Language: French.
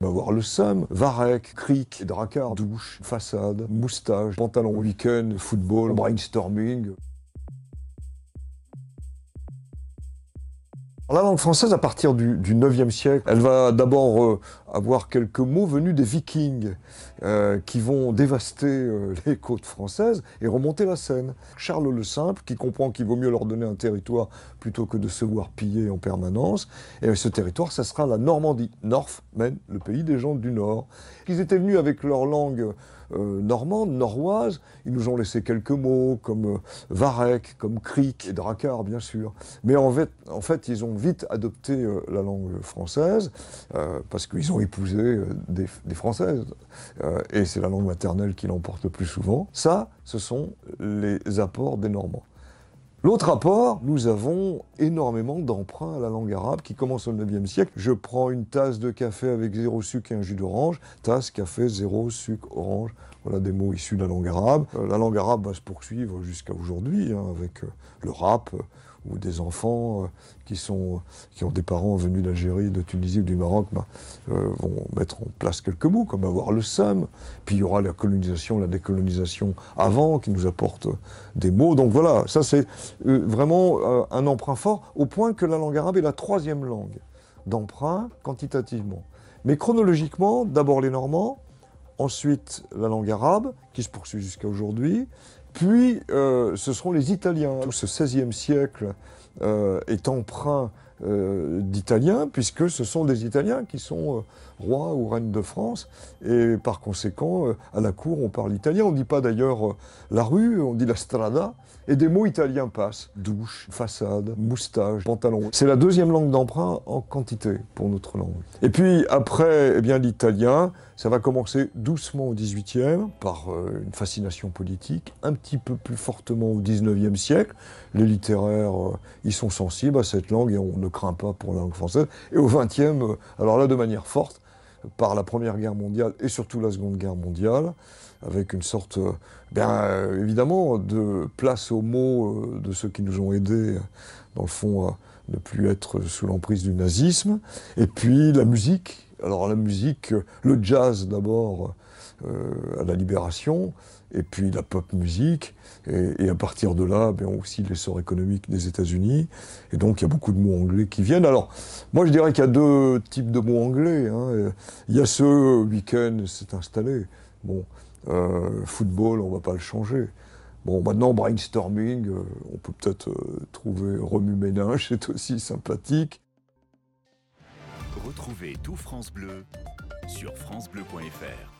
On va voir le seum, varech, cric, dracard, douche, façade, moustache, pantalon, week-end, football, brainstorming. La langue française, à partir du 9e siècle, elle va d'abord avoir quelques mots venus des Vikings qui vont dévaster les côtes françaises et remonter la Seine. Charles le Simple, qui comprend qu'il vaut mieux leur donner un territoire plutôt que de se voir piller en permanence, et ce territoire, ça sera la Normandie. Northmen, le pays des gens du Nord. Ils étaient venus avec leur langue normande, norroise. Ils nous ont laissé quelques mots comme varech, comme cric et dracard, bien sûr. Mais en fait, ils ont vite adopté la langue française parce qu'ils ont épousé des Françaises. Et c'est la langue maternelle qui l'emporte le plus souvent. Ça, ce sont les apports des Normands. L'autre apport, nous avons énormément d'emprunts à la langue arabe qui commence au 9e siècle. Je prends une tasse de café avec 0 sucre et un jus d'orange. Tasse, café, 0 sucre, orange. Voilà des mots issus de la langue arabe. La langue arabe va se poursuivre jusqu'à aujourd'hui avec le rap ou des enfants qui ont des parents venus d'Algérie, de Tunisie ou du Maroc vont mettre en place quelques mots, comme avoir le seum. Puis il y aura la colonisation, la décolonisation avant, qui nous apporte des mots. Donc voilà, ça c'est vraiment un emprunt fort, au point que la langue arabe est la 3e langue d'emprunt quantitativement. Mais chronologiquement, d'abord les Normands, ensuite la langue arabe, qui se poursuit jusqu'à aujourd'hui, puis ce seront les Italiens. Tout ce XVIe siècle est empreint d'Italiens, puisque ce sont des Italiens qui sont rois ou reines de France, et par conséquent, à la cour, on parle italien. On ne dit pas d'ailleurs la rue, on dit la strada, et des mots italiens passent. Douche, façade, moustache, pantalon. C'est la 2e langue d'emprunt en quantité pour notre langue. Et puis après, eh bien, l'italien, ça va commencer doucement au 18e, par une fascination politique, un petit peu plus fortement au 19e siècle. Les littéraires, ils sont sensibles à cette langue et on ne craint pas pour la langue française. Et au 20e, alors là, de manière forte, par la Première Guerre mondiale et surtout la Seconde Guerre mondiale, avec une sorte, évidemment, de place aux mots de ceux qui nous ont aidés, dans le fond, à ne plus être sous l'emprise du nazisme. Et puis la musique. Alors la musique, le jazz d'abord, à la Libération, et puis la pop musique, et à partir de là, aussi l'essor économique des États-Unis, et donc il y a beaucoup de mots anglais qui viennent. Alors, moi je dirais qu'il y a 2 types de mots anglais. Il y a ce week-end, c'est installé. Bon, football, on ne va pas le changer. Bon, maintenant, brainstorming, on peut peut-être trouver remue-ménage, c'est aussi sympathique. Retrouvez tout France Bleu sur francebleu.fr.